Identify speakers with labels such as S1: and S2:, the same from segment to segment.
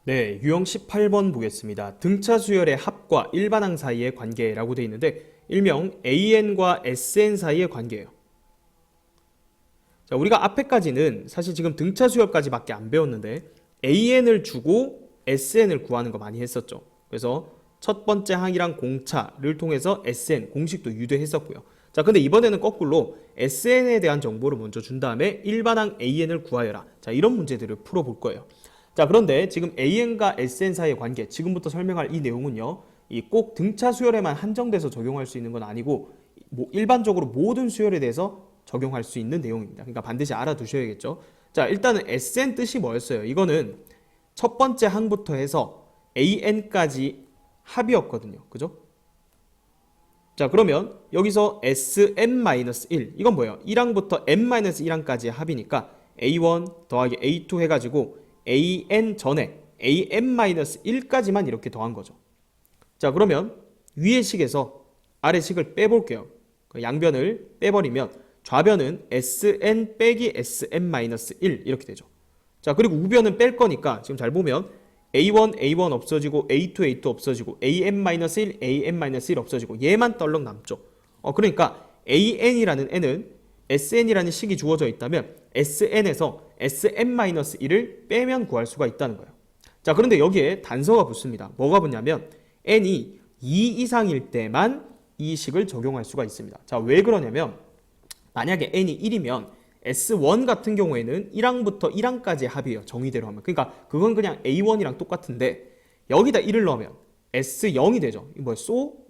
S1: 네, 유형 18번 보겠습니다. 등차 수열의 합과 일반항 사이의 관계라고 되어 있는데 일명 AN과 SN 사이의 관계예요. 자, 우리가 앞에까지는 사실 지금 등차 수열까지밖에 안 배웠는데 AN을 주고 SN을 구하는 거 많이 했었죠. 그래서 첫 번째 항이랑 공차를 통해서 SN 공식도 유도했었고요. 자, 근데 이번에는 거꾸로 SN에 대한 정보를 먼저 준 다음에 일반항 AN을 구하여라. 자, 이런 문제들을 풀어볼 거예요. 자, 그런데 지금 AN과 SN 사이의 관계, 지금부터 설명할 이 내용은요, 이 꼭 등차 수열에만 한정돼서 적용할 수 있는 건 아니고 일반적으로 모든 수열에 대해서 적용할 수 있는 내용입니다. 그러니까 반드시 알아두셔야겠죠. 자, 일단은 SN 뜻이 뭐였어요? 이거는 첫 번째 항부터 해서 AN까지 합이었거든요. 그죠? 자, 그러면 여기서 SM-1 이건 뭐예요? 1항부터 n-1항까지의 합이니까 A1 더하기 A2 해가지고 AN 전에 AM-1까지만 이렇게 더한 거죠. 자, 그러면 위의 식에서 아래 식을 빼볼게요. 양변을 빼버리면 좌변은 SN 빼기 SM-1 이렇게 되죠. 자, 그리고 우변은 뺄 거니까 지금 잘 보면 A1 없어지고 A2 없어지고 AM-1 AM-1 없어지고 얘만 떨렁 남죠. 그러니까 AN이라는 n은 SN이라는 식이 주어져 있다면 SN에서 SM-1을 빼면 구할 수가 있다는 거예요. 자, 그런데 여기에 단서가 붙습니다. 뭐가 붙냐면 n이 2 이상일 때만 이 식을 적용할 수가 있습니다. 자, 왜 그러냐면 만약에 n이 1이면 S1 같은 경우에는 1항부터 1항까지의 합이에요. 정의대로 하면. 그러니까 그건 그냥 A1이랑 똑같은데 여기다 1을 넣으면 S0이 되죠.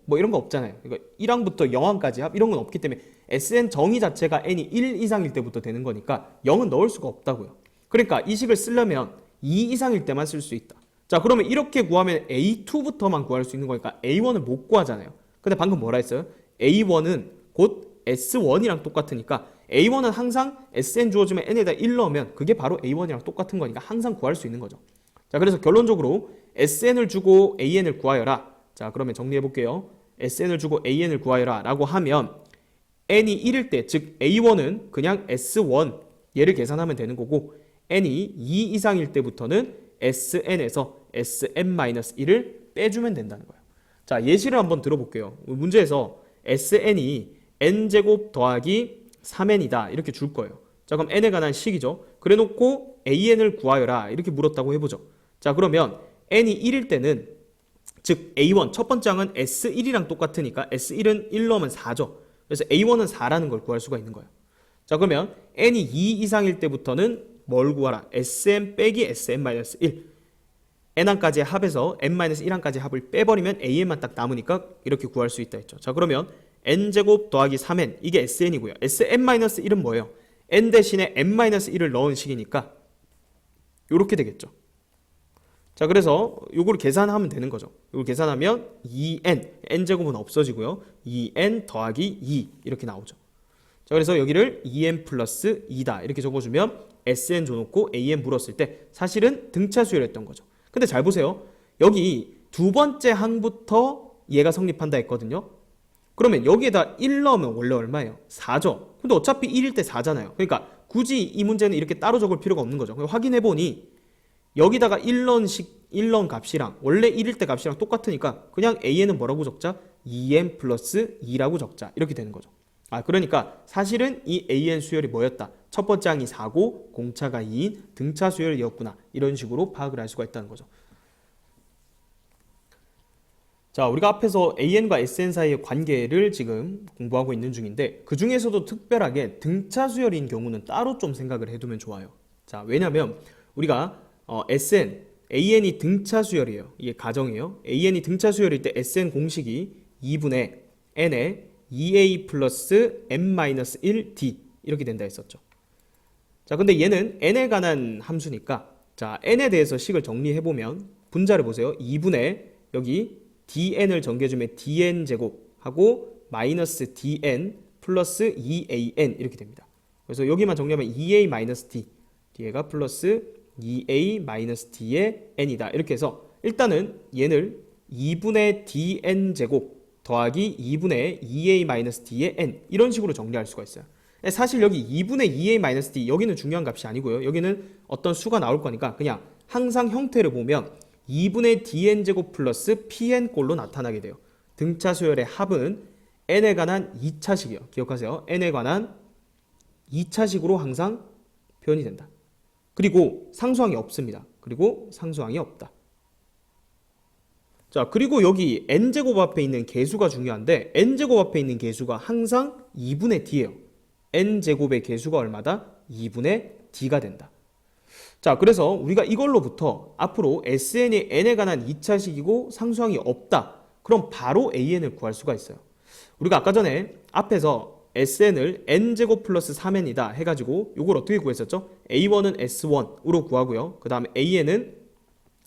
S1: 뭐 이런 거 없잖아요. 그러니까 1항부터 0항까지 합 이런 건 없기 때문에 SN 정의 자체가 n이 1 이상일 때부터 되는 거니까 0은 넣을 수가 없다고요. 그러니까 이 식을 쓰려면 2 이상일 때만 쓸 수 있다. 자, 그러면 이렇게 구하면 A2부터만 구할 수 있는 거니까 A1을 못 구하잖아요. 근데 방금 뭐라 했어요? A1은 곧 S1이랑 똑같으니까 A1은 항상 SN 주어지면 n에다 1 넣으면 그게 바로 A1이랑 똑같은 거니까 항상 구할 수 있는 거죠. 자, 그래서 결론적으로 SN을 주고 AN을 구하여라. 자, 그러면 정리해 볼게요. SN을 주고 AN을 구하여라 라고 하면 n이 1일 때, 즉 A1은 그냥 S1 얘를 계산하면 되는 거고 n이 2 이상일 때부터는 SN에서 SM-1을 빼주면 된다는 거예요. 자, 예시를 한번 들어볼게요. 문제에서 SN이 n제곱 더하기 3n이다 이렇게 줄 거예요. 자, 그럼 n에 관한 식이죠. 그래 놓고 AN을 구하여라 이렇게 물었다고 해보죠. 자, 그러면 n이 1일 때는 즉 A1 첫 번째 항은 S1이랑 똑같으니까 S1은 1 넣으면 4죠. 그래서 A1은 4라는 걸 구할 수가 있는 거예요. 자, 그러면 n이 2 이상일 때부터는 뭘 구하라? SM 빼기 SM-1 n항까지의 합에서 n-1항까지의 합을 빼버리면 an만 딱 남으니까 이렇게 구할 수 있다 했죠. 자, 그러면 n제곱 더하기 3n 이게 sn이고요. sn-1은 뭐예요? n 대신에 n-1을 넣은 식이니까 이렇게 되겠죠. 자, 그래서 이걸 계산하면 되는 거죠. 이걸 계산하면 2n, n제곱은 없어지고요. 2n 더하기 2 이렇게 나오죠. 자, 그래서 여기를 2n 플러스 2다 이렇게 적어주면 sn 줘놓고 an 물었을 때 사실은 등차 수열했던 거죠. 근데 잘 보세요. 여기 두 번째 항부터 얘가 성립한다 했거든요. 그러면 여기에다 1 넣으면 원래 얼마예요? 4죠. 근데 어차피 1일 때 4잖아요. 그러니까 굳이 이 문제는 이렇게 따로 적을 필요가 없는 거죠. 확인해보니 여기다가 1 넣은 값이랑 원래 1일 때 값이랑 똑같으니까 그냥 an은 뭐라고 적자? 2n 플러스 2라고 적자. 이렇게 되는 거죠. 그러니까 사실은 이 an 수열이 뭐였다? 첫 번째 항이 4고 공차가 2인 등차 수열이었구나. 이런 식으로 파악을 할 수가 있다는 거죠. 자, 우리가 앞에서 AN과 SN 사이의 관계를 지금 공부하고 있는 중인데 그 중에서도 특별하게 등차 수열인 경우는 따로 좀 생각을 해두면 좋아요. 자, 왜냐면 우리가 SN, AN이 등차 수열이에요. 이게 가정이에요. AN이 등차 수열일 때 SN 공식이 2분의 n에 2a 플러스 n-1d 이렇게 된다 했었죠. 자, 근데 얘는 n에 관한 함수니까 자, n에 대해서 식을 정리해보면 분자를 보세요. 2분의 여기 dn을 정개주면 dn 제곱하고 마이너스 dn 플러스 2an 이렇게 됩니다. 그래서 여기만 정리하면 2a 마이너스 d 뒤에가 플러스 2a 마이너스 d의 n이다. 이렇게 해서 일단은 얘를 2분의 dn 제곱 더하기 2분의 2a-d의 n 이런 식으로 정리할 수가 있어요. 사실 여기 2분의 2a-d 여기는 중요한 값이 아니고요. 여기는 어떤 수가 나올 거니까 그냥 항상 형태를 보면 2분의 dn제곱 플러스 pn꼴로 나타나게 돼요. 등차 수열의 합은 n에 관한 2차식이요. 기억하세요. n에 관한 2차식으로 항상 표현이 된다. 그리고 상수항이 없습니다. 그리고 상수항이 없다. 자, 그리고 여기 n제곱 앞에 있는 개수가 중요한데 n제곱 앞에 있는 개수가 항상 2분의 d예요. n제곱의 개수가 얼마다? 2분의 d가 된다. 자, 그래서 우리가 이걸로부터 앞으로 SN이 n에 관한 2차식이고 상수항이 없다. 그럼 바로 AN을 구할 수가 있어요. 우리가 아까 전에 앞에서 SN을 n제곱 플러스 3n이다 해가지고 이걸 어떻게 구했었죠? A1은 S1으로 구하고요. 그 다음에 AN은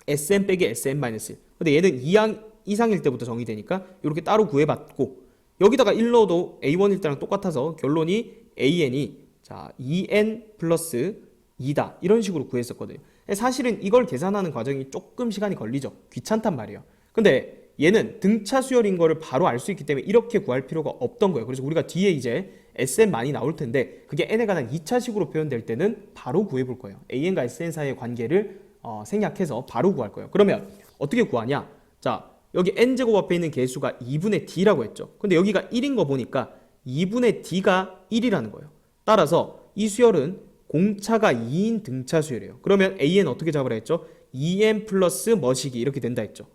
S1: SN 빼기 SN-1. 근데 얘는 2항 이상일 때부터 정의되니까 이렇게 따로 구해봤고 여기다가 1 넣어도 A1일 때랑 똑같아서 결론이 AN이 자 2N 플러스 2다 이런 식으로 구했었거든요. 사실은 이걸 계산하는 과정이 조금 시간이 걸리죠. 귀찮단 말이에요. 근데 얘는 등차 수열인 거를 바로 알 수 있기 때문에 이렇게 구할 필요가 없던 거예요. 그래서 우리가 뒤에 이제 SN 많이 나올 텐데 그게 n에 관한 2차식으로 표현될 때는 바로 구해볼 거예요. AN과 SN 사이의 관계를 생략해서 바로 구할 거예요. 그러면 어떻게 구하냐? 자, 여기 n제곱 앞에 있는 개수가 2분의 d라고 했죠. 근데 여기가 1인 거 보니까 2분의 d가 1이라는 거예요. 따라서 이 수열은 공차가 2인 등차 수열이에요. 그러면 AN 어떻게 잡으라 했죠? 2n 플러스 머시기 이렇게 된다 했죠.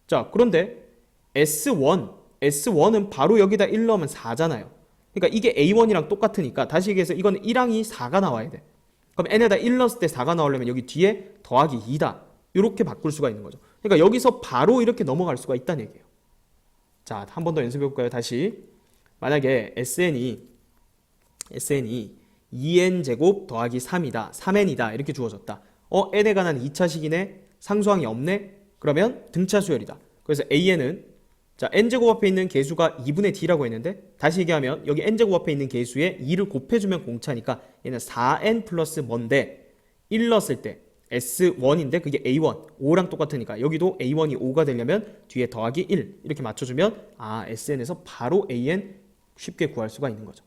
S1: 자, 그런데 S1은 바로 여기다 1 넣으면 4잖아요. 그러니까 이게 A1이랑 똑같으니까 다시 얘기해서 이거는 1항이 4가 나와야 돼. 그럼 n에다 1 넣었을 때 4가 나오려면 여기 뒤에 더하기 2다. 이렇게 바꿀 수가 있는 거죠. 그러니까 여기서 바로 이렇게 넘어갈 수가 있다는 얘기예요. 자, 한 번 더 연습해 볼까요? 다시. 만약에 SN이 2n제곱 더하기 3이다. 3n이다. 이렇게 주어졌다. n에 관한 2차식이네. 상수항이 없네. 그러면 등차 수열이다. 그래서 AN은 자 n제곱 앞에 있는 개수가 2분의 d라고 했는데 다시 얘기하면 여기 n제곱 앞에 있는 개수에 2를 곱해주면 공차니까 얘는 4n 플러스 뭔데 1 넣었을 때 S1인데 그게 A1, 5랑 똑같으니까 여기도 A1이 5가 되려면 뒤에 더하기 1 이렇게 맞춰주면 SN에서 바로 AN 쉽게 구할 수가 있는 거죠.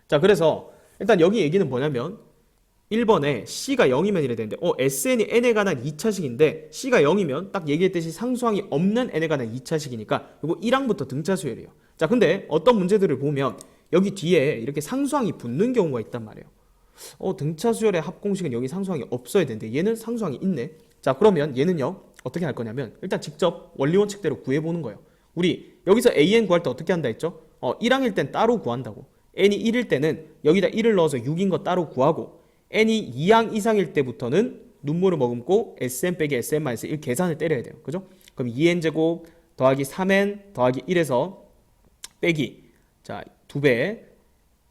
S1: 자, 그래서 일단 여기 얘기는 뭐냐면 1번에 C가 0이면 이래 되는데 SN이 n에 관한 2차식인데 C가 0이면 딱 얘기했듯이 상수항이 없는 n에 관한 2차식이니까 이거 1항부터 등차 수열이에요. 자, 근데 어떤 문제들을 보면 여기 뒤에 이렇게 상수항이 붙는 경우가 있단 말이에요. 등차 수열의 합공식은 여기 상수항이 없어야 되는데 얘는 상수항이 있네. 자, 그러면 얘는요 어떻게 할 거냐면 일단 직접 원리 원칙대로 구해보는 거예요. 우리 여기서 AN 구할 때 어떻게 한다 했죠? 1항일 땐 따로 구한다고. n이 1일 때는 여기다 1을 넣어서 6인 거 따로 구하고 n이 2항 이상일 때부터는 눈물을 머금고 SN 빼기 SN-1 계산을 때려야 돼요. 그죠? 그럼 2n제곱 더하기 3n 더하기 1에서 빼기 자 2배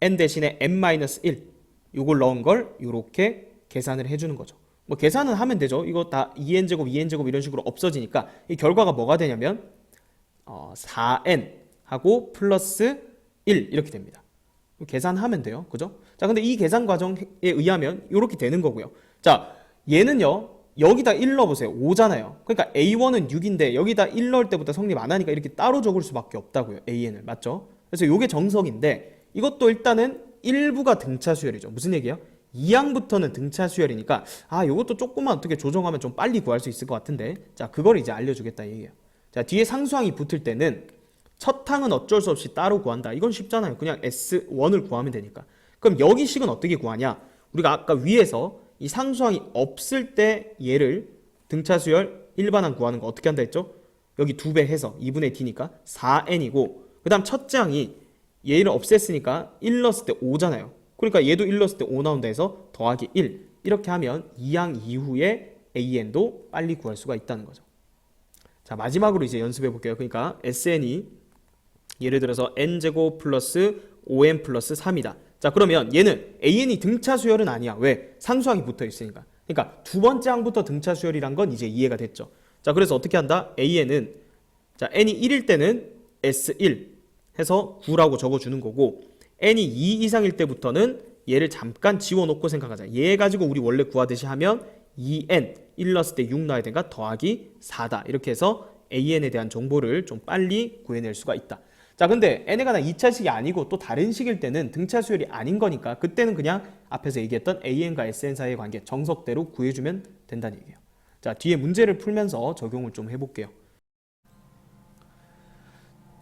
S1: n 대신에 n-1 요걸 넣은 걸 이렇게 계산을 해주는 거죠. 뭐 계산은 하면 되죠. 이거 다 2n제곱 2n제곱 이런 식으로 없어지니까 이 결과가 뭐가 되냐면 4n 하고 플러스 1 이렇게 됩니다. 계산하면 돼요. 그죠? 자, 근데 이 계산 과정에 의하면 이렇게 되는 거고요. 자, 얘는요. 여기다 1 넣어보세요. 5잖아요. 그러니까 A1은 6인데 여기다 1 넣을 때부터 성립 안 하니까 이렇게 따로 적을 수밖에 없다고요. AN을. 맞죠? 그래서 이게 정석인데 이것도 일단은 일부가 등차 수열이죠. 무슨 얘기예요? 2항부터는 등차 수열이니까 이것도 조금만 어떻게 조정하면 좀 빨리 구할 수 있을 것 같은데 자, 그걸 이제 알려주겠다 얘기예요. 자, 뒤에 상수항이 붙을 때는 첫 항은 어쩔 수 없이 따로 구한다. 이건 쉽잖아요. 그냥 S1을 구하면 되니까. 그럼 여기 식은 어떻게 구하냐? 우리가 아까 위에서 이 상수항이 없을 때 얘를 등차 수열 일반항 구하는 거 어떻게 한다 했죠? 여기 2배 해서 2분의 d니까 4n이고 그 다음 첫째 항이 얘를 없앴으니까 1 넣었을 때 5잖아요. 그러니까 얘도 1 넣었을 때 5 나온다 해서 더하기 1 이렇게 하면 2항 이후에 AN도 빨리 구할 수가 있다는 거죠. 자, 마지막으로 이제 연습해 볼게요. 그러니까 SN이 예를 들어서 n제곱 플러스 5n 플러스 3이다. 자, 그러면 얘는 AN이 등차 수열은 아니야. 왜? 상수항이 붙어 있으니까. 그러니까 두 번째 항부터 등차 수열이란 건 이제 이해가 됐죠. 자, 그래서 어떻게 한다? AN은 자, n이 1일 때는 S1 해서 9라고 적어주는 거고 n이 2 이상일 때부터는 얘를 잠깐 지워놓고 생각하자. 얘 가지고 우리 원래 구하듯이 하면 2n 1 넣었을 때 6 나와야 되니까 더하기 4다. 이렇게 해서 AN에 대한 정보를 좀 빨리 구해낼 수가 있다. 자, 근데 n에 관한 2차식이 아니고 또 다른 식일 때는 등차 수열이 아닌 거니까 그때는 그냥 앞에서 얘기했던 AN과 SN 사이의 관계 정석대로 구해주면 된다는 얘기예요. 자, 뒤에 문제를 풀면서 적용을 좀 해볼게요.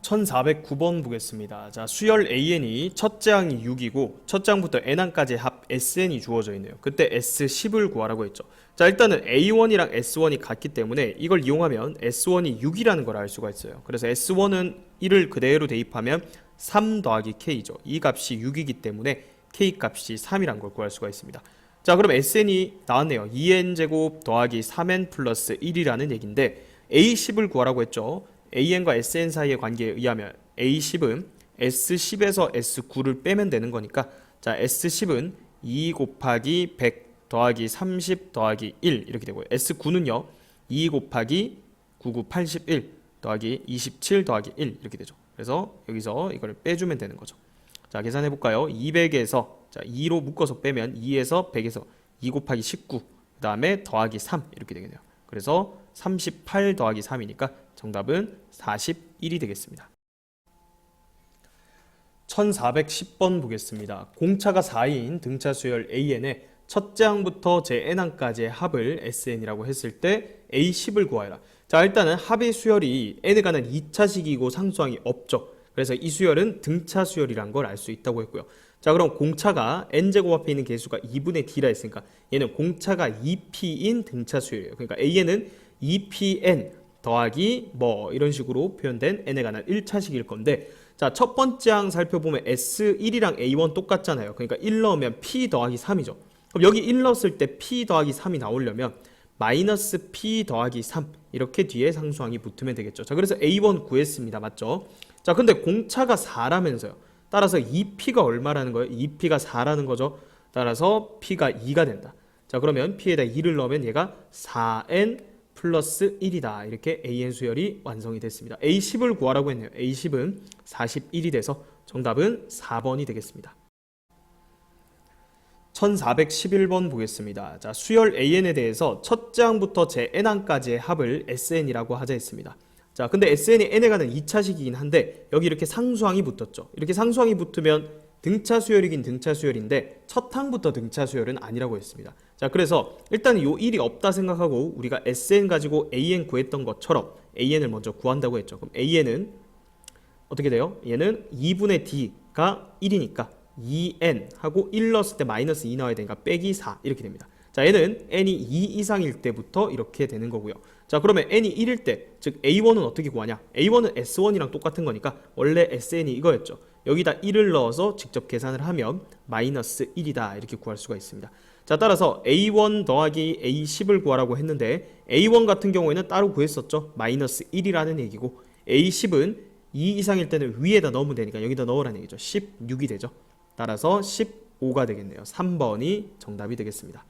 S1: 1409번 보겠습니다. 자, 수열 AN이 첫째 항이 6이고 첫째 항부터 n항까지의 합 SN이 주어져 있네요. 그때 S10을 구하라고 했죠. 자, 일단은 A1이랑 S1이 같기 때문에 이걸 이용하면 S1이 6이라는 걸 알 수가 있어요. 그래서 S1은 1을 그대로 대입하면 3 더하기 K죠. 이 값이 6이기 때문에 K 값이 3이란 걸 구할 수가 있습니다. 자, 그럼 SN이 나왔네요. 2n제곱 더하기 3n 플러스 1이라는 얘기인데 A10을 구하라고 했죠. AN과 SN 사이의 관계에 의하면 A10은 S10에서 S9를 빼면 되는 거니까, 자, S10은 2 곱하기 100 더하기 30 더하기 1 이렇게 되고요. S9는요 2 곱하기 99 81 더하기 27 더하기 1 이렇게 되죠. 그래서 여기서 이걸 빼주면 되는 거죠. 자, 계산해 볼까요? 200에서 자 2로 묶어서 빼면 2에서 100에서 2 곱하기 19 그 다음에 더하기 3 이렇게 되겠네요. 그래서 38 더하기 3이니까 정답은 41이 되겠습니다. 1410번 보겠습니다. 공차가 4인 등차 수열 AN의 첫째 항부터 제 n항까지의 합을 SN이라고 했을 때 A10을 구하여라. 자, 일단은 합의 수열이 n에 관한 2차식이고 상수항이 없죠. 그래서 이 수열은 등차 수열이란 걸 알 수 있다고 했고요. 자, 그럼 공차가 n제곱 앞에 있는 개수가 2분의 d라 했으니까 얘는 공차가 2p인 등차 수열이에요. 그러니까 AN은 2pn 더하기 뭐 이런 식으로 표현된 n에 관한 1차식일 건데, 자, 첫 번째 항 살펴보면 S1이랑 A1 똑같잖아요. 그러니까 1 넣으면 P 더하기 3이죠. 그럼 여기 1 넣었을 때 P 더하기 3이 나오려면 마이너스 P 더하기 3 이렇게 뒤에 상수항이 붙으면 되겠죠. 자, 그래서 A1 구했습니다. 맞죠? 자, 근데 공차가 4라면서요. 따라서 2P가 얼마라는 거예요? 2P가 4라는 거죠. 따라서 P가 2가 된다. 자, 그러면 P에다 2를 넣으면 얘가 4N 플러스 1이다. 이렇게 AN 수열이 완성이 됐습니다. A10을 구하라고 했네요. A10은 41이 돼서 정답은 4번이 되겠습니다. 1411번 보겠습니다. 자, 수열 AN에 대해서 첫째 항부터 제 n항까지의 합을 SN이라고 하자 했습니다. 자, 근데 SN이 n에 관한 2차식이긴 한데 여기 이렇게 상수항이 붙었죠. 이렇게 상수항이 붙으면 등차 수열이긴 등차 수열인데 첫 항부터 등차 수열은 아니라고 했습니다. 자, 그래서 일단 요 1이 없다 생각하고 우리가 SN 가지고 AN 구했던 것처럼 AN을 먼저 구한다고 했죠. 그럼 AN은 어떻게 돼요? 얘는 2분의 D가 1이니까 2N 하고 1 넣었을 때 마이너스 2 나와야 되니까 빼기 4 이렇게 됩니다. 자, 얘는 N이 2 이상일 때부터 이렇게 되는 거고요. 자, 그러면 N이 1일 때, 즉 A1은 어떻게 구하냐? A1은 S1이랑 똑같은 거니까 원래 SN이 이거였죠. 여기다 1을 넣어서 직접 계산을 하면 마이너스 1이다 이렇게 구할 수가 있습니다. 자, 따라서 A1 더하기 A10을 구하라고 했는데 A1 같은 경우에는 따로 구했었죠. 마이너스 1이라는 얘기고 A10은 2 이상일 때는 위에다 넣으면 되니까 여기다 넣으라는 얘기죠. 16이 되죠. 따라서 15가 되겠네요. 3번이 정답이 되겠습니다.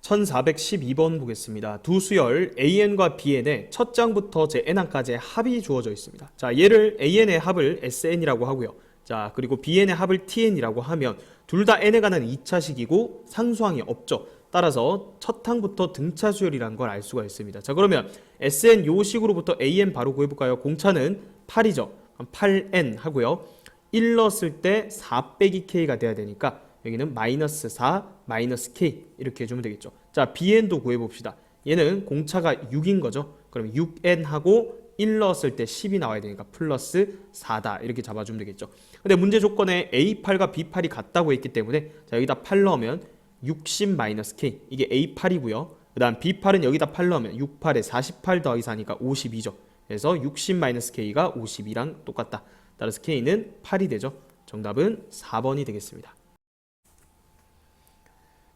S1: 1412번 보겠습니다. 두 수열 AN과 BN의 첫 장부터 제 n항까지의 합이 주어져 있습니다. 자, 얘를 AN의 합을 SN이라고 하고요. 자, 그리고 BN의 합을 TN이라고 하면 둘 다 n에 관한 2차식이고 상수항이 없죠. 따라서 첫 항부터 등차 수열이라는 걸 알 수가 있습니다. 자, 그러면 SN 요 식으로부터 AN 바로 구해볼까요? 공차는 8이죠. 8N 하고요. 1 넣었을 때 4 빼기 K가 돼야 되니까 여기는 마이너스 4 마이너스 K 이렇게 해주면 되겠죠. 자, BN도 구해봅시다. 얘는 공차가 6인 거죠. 그럼 6N하고 1 넣었을 때 10이 나와야 되니까 플러스 4다 이렇게 잡아주면 되겠죠. 근데 문제 조건에 A8과 B8이 같다고 했기 때문에 자, 여기다 8 넣으면 60 마이너스 K 이게 A8이고요. 그 다음 B8은 여기다 8 넣으면 6, 8에 48 더하기 4니까 52죠. 그래서 60 마이너스 K가 52랑 똑같다. 따라서 K는 8이 되죠. 정답은 4번이 되겠습니다.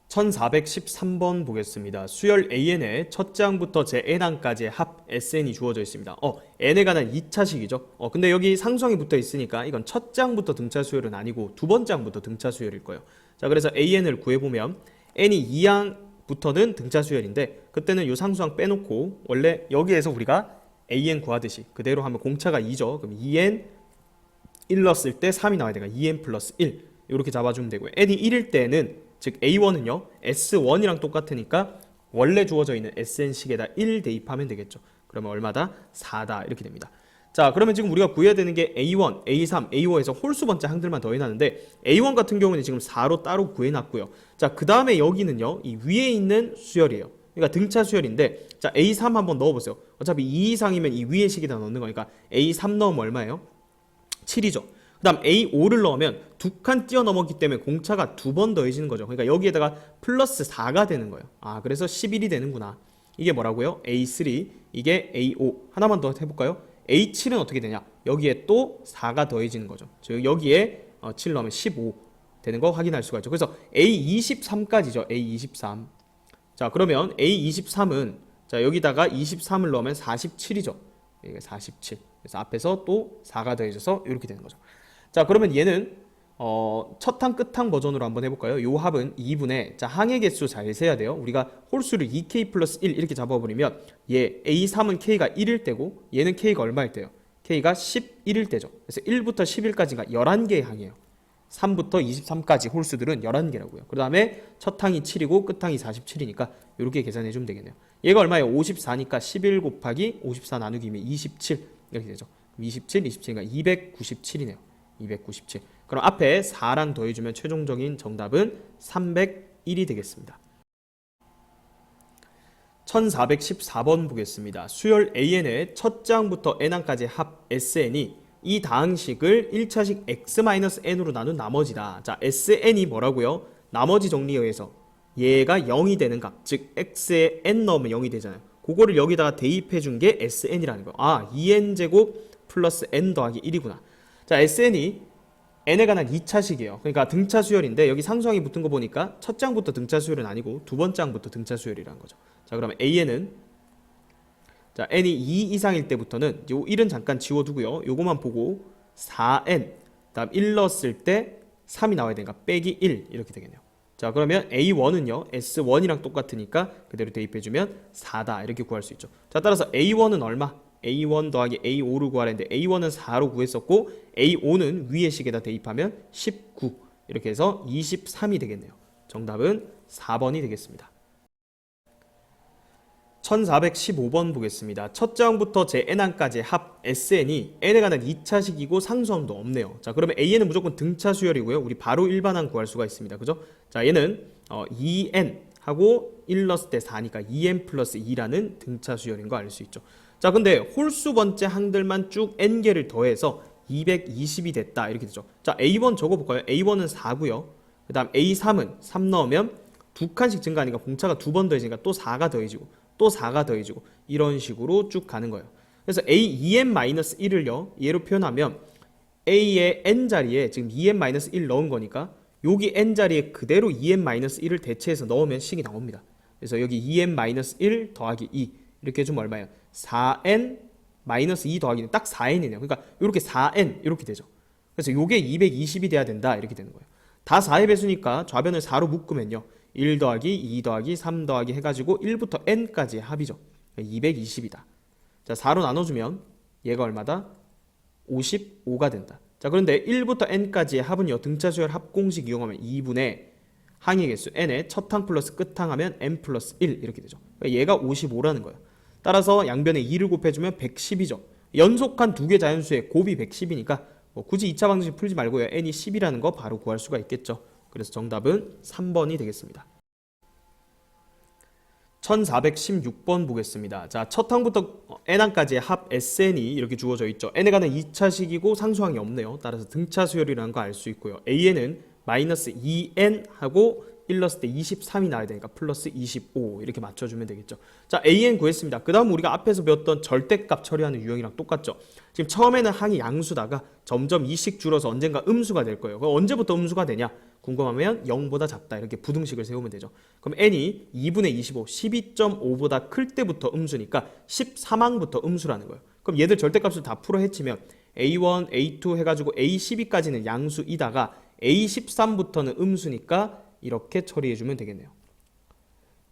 S1: 1413번 보겠습니다. 수열 AN의 첫째 항부터 제 n항까지의 합 SN이 주어져 있습니다. n에 관한 2차식이죠. 근데 여기 상수항이 붙어 있으니까 이건 첫째 항부터 등차 수열은 아니고 두 번째 항부터 등차 수열일 거예요. 자, 그래서 AN을 구해보면 n이 2항부터는 등차 수열인데 그때는 이 상수항 빼놓고 원래 여기에서 우리가 AN 구하듯이 그대로 하면 공차가 2죠. 그럼 2N 1 넣었을 때 3이 나와야 되니까 2N 플러스 1 이렇게 잡아주면 되고요. n이 1일 때는 즉 A1은요 S1이랑 똑같으니까 원래 주어져 있는 SN식에다 1 대입하면 되겠죠. 그러면 얼마다? 4다 이렇게 됩니다. 자, 그러면 지금 우리가 구해야 되는 게 A1, A3, A5에서 홀수 번째 항들만 더해놨는데 A1 같은 경우는 지금 4로 따로 구해놨고요. 자, 그 다음에 여기는요 이 위에 있는 수열이에요. 그러니까 등차 수열인데 자 A3 한번 넣어보세요. 어차피 2 이상이면 이 위의 식에다 넣는 거니까 A3 넣으면 얼마예요? 7이죠. 그 다음 A5를 넣으면 두 칸 뛰어넘었기 때문에 공차가 두 번 더해지는 거죠. 그러니까 여기에다가 플러스 4가 되는 거예요. 아 그래서 11이 되는구나. 이게 뭐라고요? A3 이게 A5 하나만 더 해볼까요? A7은 어떻게 되냐? 여기에 또 4가 더해지는 거죠. 즉 여기에 7 넣으면 15 되는 거 확인할 수가 있죠. 그래서 A23까지죠. A23. 자 그러면 A23은 자 여기다가 23을 넣으면 47이죠. 이게 47. 그래서 앞에서 또 4가 더해져서 이렇게 되는 거죠. 자 그러면 얘는 첫항 끝항 버전으로 한번 해볼까요? 요 합은 2분의 자 항의 개수 잘 세야 돼요. 우리가 홀수를 2k 플러스 1 이렇게 잡아버리면 얘 A3은 k가 1일 때고 얘는 k가 얼마일 때요? k가 11일 때죠. 그래서 1부터 11까지가 11개의 항이에요. 3부터 23까지 홀수들은 11개라고요. 그 다음에 첫 항이 7이고 끝 항이 47이니까 이렇게 계산해주면 되겠네요. 얘가 얼마예요? 54니까 11 곱하기 54 나누기면 27 이렇게 되죠. 27, 27이니까 297이네요. 297. 그럼 앞에 4랑 더해주면 최종적인 정답은 301이 되겠습니다. 1414번 보겠습니다. 수열 AN의 첫 항부터 n항까지 합 SN이 이 다항식을 1차식 x-n으로 나눈 나머지다. 자, SN이 뭐라고요? 나머지 정리에 의해서 얘가 0이 되는 값, 즉 x에 n 넣으면 0이 되잖아요. 그거를 여기다가 대입해 준 게 SN이라는 거예요. 아, 2n제곱 플러스 n 더하기 1이구나. 자, SN이 n에 관한 2차식이에요. 그러니까 등차 수열인데 여기 상수항이 붙은 거 보니까 첫 장부터 등차 수열은 아니고 두 번째 장부터 등차 수열이라는 거죠. 자, 그러면 AN은 자, n이 2 이상일 때부터는 요 1은 잠깐 지워두고요. 요거만 보고 4n 다음 1 넣었을 때 3이 나와야 되니까 빼기 1 이렇게 되겠네요. 자, 그러면 A1은요 S1이랑 똑같으니까 그대로 대입해주면 4다 이렇게 구할 수 있죠. 자, 따라서 A1은 얼마? A1 더하기 A5를 구하려는데 A1은 4로 구했었고 A5는 위의 식에다 대입하면 19 이렇게 해서 23이 되겠네요. 정답은 4번이 되겠습니다. 1415번 보겠습니다. 첫 항부터 제 n항까지 합 SN이 n에 관한 2차식이고 상수항도 없네요. 자, 그러면 AN은 무조건 등차 수열이고요. 우리 바로 일반항 구할 수가 있습니다. 그죠? 자, 얘는 2n 하고 1 넣었을 때 4니까 2n 플러스 2라는 등차 수열인 거 알 수 있죠. 자, 근데 홀수 번째 항들만 쭉 n개를 더해서 220이 됐다 이렇게 되죠. 자, A1 적어볼까요? A1은 4고요. 그 다음 A3은 3 넣으면 두 칸씩 증가하니까 공차가 두 번 더해지니까 또 4가 더해지고 또 4가 더해지고 이런 식으로 쭉 가는 거예요. 그래서 A2n-1을요 얘로 표현하면 A의 n자리에 지금 2n-1 넣은 거니까 여기 n자리에 그대로 2n-1을 대체해서 넣으면 식이 나옵니다. 그래서 여기 2n-1 더하기 2 이렇게 해주면 얼마예요? 4n-2 더하기는 딱 4n이네요. 그러니까 이렇게 4n 이렇게 되죠. 그래서 이게 220이 돼야 된다 이렇게 되는 거예요. 다 4의 배수니까 좌변을 4로 묶으면요 1 더하기 2 더하기 3 더하기 해가지고 1부터 n까지 합이죠. 220이다. 자, 4로 나눠주면 얘가 얼마다? 55가 된다. 자, 그런데 1부터 n까지의 합은요 등차수열 합공식 이용하면 2분의 항의 개수 n의 첫 항 플러스 끝 항 하면 n 플러스 1 이렇게 되죠. 그러니까 얘가 55라는 거예요. 따라서 양변에 2를 곱해주면 110이죠. 연속한 두 개 자연수의 곱이 110이니까 굳이 2차 방정식 풀지 말고요 n이 10이라는 거 바로 구할 수가 있겠죠. 그래서 정답은 3번이 되겠습니다. 1416번 보겠습니다. 자, 첫 항부터 n항까지의 합 SN이 이렇게 주어져 있죠. n에 관한 2차식이고 상수항이 없네요. 따라서 등차 수열이라는 거 알 수 있고요. AN은 마이너스 2n 하고 1 넣었을 때 23이 나와야 되니까 플러스 25 이렇게 맞춰주면 되겠죠. 자, AN 구했습니다. 그 다음 우리가 앞에서 배웠던 절대값 처리하는 유형이랑 똑같죠. 지금 처음에는 항이 양수다가 점점 이씩 줄어서 언젠가 음수가 될 거예요. 그럼 언제부터 음수가 되냐? 궁금하면 0보다 작다 이렇게 부등식을 세우면 되죠. 그럼 n이 2분의 25, 12.5보다 클 때부터 음수니까 13항부터 음수라는 거예요. 그럼 얘들 절대값을 다 풀어 헤치면 A1, A2 해가지고 A12까지는 양수이다가 A13부터는 음수니까 이렇게 처리해주면 되겠네요.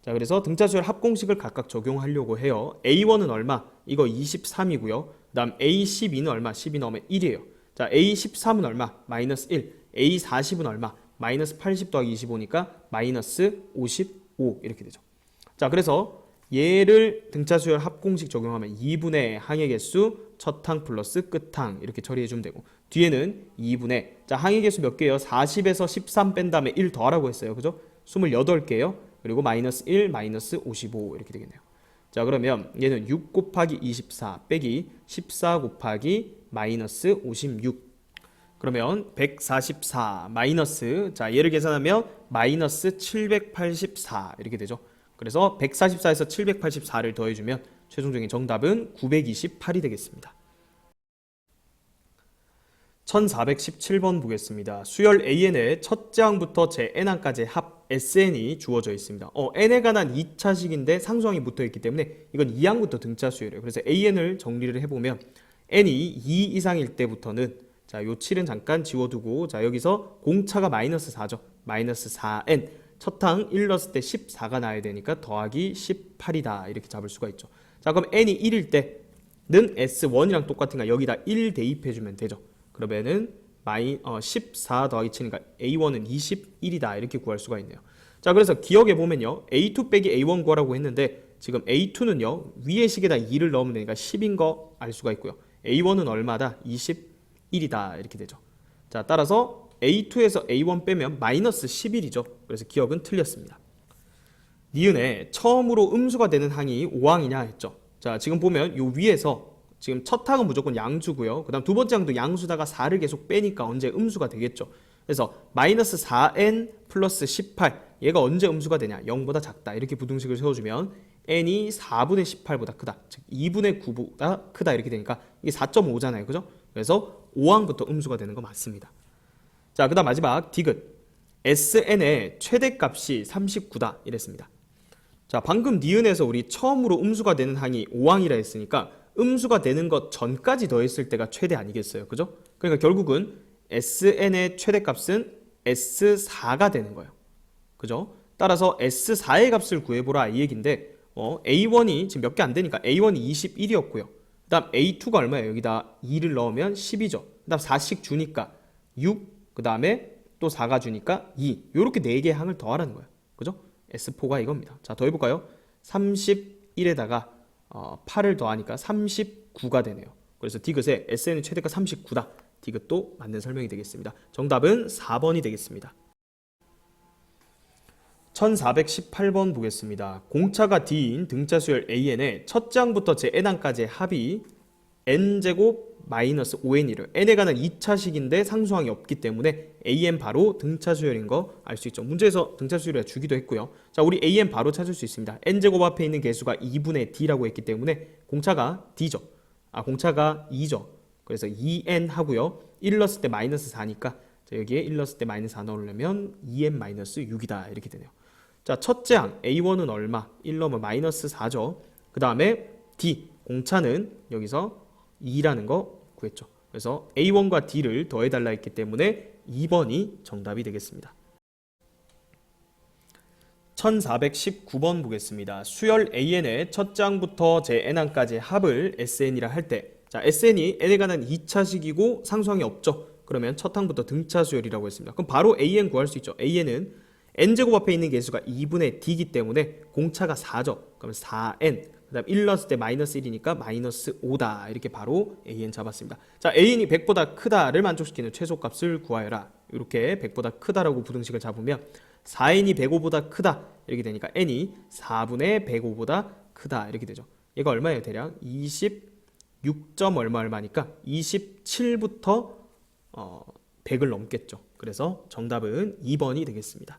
S1: 자, 그래서 등차수열 합공식을 각각 적용하려고 해요. A1은 얼마? 이거 23이고요. 그 다음 A12는 얼마? 12 넣으면 1이에요. 자, A13은 얼마? 마이너스 1. A40은 얼마? 마이너스 80 더하기 25니까 마이너스 55 이렇게 되죠. 자, 그래서 얘를 등차수열 합공식 적용하면 2분의 항의 개수 첫 항 플러스 끝 항 이렇게 처리해주면 되고 뒤에는 2분의 자 항의 개수 몇 개예요? 40에서 13 뺀 다음에 1 더하라고 했어요. 그죠? 28개예요. 그리고 마이너스 1, 마이너스 55 이렇게 되겠네요. 자, 그러면 얘는 6 곱하기 24 빼기 14 곱하기 마이너스 56. 그러면 144 마이너스, 자, 얘를 계산하면 마이너스 784 이렇게 되죠. 그래서 144에서 784를 더해주면 최종적인 정답은 928이 되겠습니다. 1417번 보겠습니다. 수열 AN의 첫째 항부터 제 N항까지의 합 SN이 주어져 있습니다. N에 관한 2차식인데 상수항이 붙어있기 때문에 이건 2항부터 등차 수열이에요. 그래서 AN을 정리를 해보면 N이 2 이상일 때부터는, 자, 요 7은 잠깐 지워두고, 자, 여기서 공차가 마이너스 4죠. 마이너스 4N. 첫 항 1 넣었을 때 14가 나야 되니까 더하기 18이다. 이렇게 잡을 수가 있죠. 자, 그럼 N이 1일 때는 S1이랑 똑같으니까 여기다 1 대입해주면 되죠. 그러면은 14 더하기 7이니까 A1은 21이다. 이렇게 구할 수가 있네요. 자, 그래서 기억해 보면요. A2 빼기 A1 구하라고 했는데 지금 A2는요. 위의 식에다 2를 넣으면 되니까 10인 거 알 수가 있고요. A1은 얼마다? 21이다. 이렇게 되죠. 자, 따라서 A2에서 A1 빼면 마이너스 11이죠. 그래서 기억은 틀렸습니다. 니은에 처음으로 음수가 되는 항이 5항이냐 했죠. 자, 지금 보면 요 위에서 지금 첫 항은 무조건 양수고요. 그 다음 두 번째 항도 양수다가 4를 계속 빼니까 언제 음수가 되겠죠. 그래서 마이너스 4n 플러스 18, 얘가 언제 음수가 되냐? 0보다 작다. 이렇게 부등식을 세워주면 n이 4분의 18보다 크다. 즉 2분의 9보다 크다. 이렇게 되니까 이게 4.5잖아요. 그죠? 그래서 5항부터 음수가 되는 거 맞습니다. 자, 그 다음 마지막 디귿. SN의 최대값이 39다. 이랬습니다. 자, 방금 니은에서 우리 처음으로 음수가 되는 항이 5항이라 했으니까 음수가 되는 것 전까지 더했을 때가 최대 아니겠어요? 그죠? 그러니까 결국은 SN의 최대값은 S4가 되는 거예요. 그죠? 따라서 S4의 값을 구해보라 이 얘기인데 A1이 지금 몇 개 안 되니까 A1이 21이었고요. 그 다음 A2가 얼마예요? 여기다 2를 넣으면 10이죠. 그 다음 4씩 주니까 6, 그 다음에 또 4가 주니까 2. 요렇게 4개의 항을 더하라는 거예요. 그죠? S4가 이겁니다. 자, 더해볼까요? 31에다가 8을 더하니까 39가 되네요. 그래서 디귿에 SN의 최대가 39다. 디귿도 맞는 설명이 되겠습니다. 정답은 4번이 되겠습니다. 1418번 보겠습니다. 공차가 D인 등차수열 AN의 첫째 항부터 제 N항까지의 합이 N제곱 마이너스 5N이래요. N에 관한 2차식인데 상수항이 없기 때문에 AN 바로 등차수열인 거 알 수 있죠. 문제에서 등차수열을 주기도 했고요. 자, 우리 AN 바로 찾을 수 있습니다. N제곱 앞에 있는 개수가 2분의 D라고 했기 때문에 공차가 D죠. 공차가 2죠. 그래서 2N 하고요. 1 넣었을 때 마이너스 4니까 자, 여기에 1 넣었을 때 마이너스 4 넣으려면 2N 마이너스 6이다. 이렇게 되네요. 자, 첫째 항 A1은 얼마? 1 넣으면 마이너스 4죠. 그 다음에 D, 공차는 여기서 2라는 거 구했죠. 그래서 A1과 D를 더해달라 했기 때문에 2번이 정답이 되겠습니다. 1419번 보겠습니다. 수열 AN의 첫째 항부터 제 N항까지의 합을 SN이라 할 때, 자, SN이 N에 관한 2차식이고 상수항이 없죠. 그러면 첫 항부터 등차 수열이라고 했습니다. 그럼 바로 AN 구할 수 있죠. AN은 N제곱 앞에 있는 개수가 2분의 D이기 때문에 공차가 4죠. 그러면 4N, 그 다음 1 넣었을 때 마이너스 1이니까 마이너스 5다. 이렇게 바로 AN 잡았습니다. 자, AN이 100보다 크다를 만족시키는 최소값을 구하여라. 이렇게 100보다 크다라고 부등식을 잡으면 4N이 105보다 크다. 이렇게 되니까 N이 4분의 105보다 크다. 이렇게 되죠. 얘가 얼마예요? 대략 26점 얼마니까 27부터 100을 넘겠죠. 그래서 정답은 2번이 되겠습니다.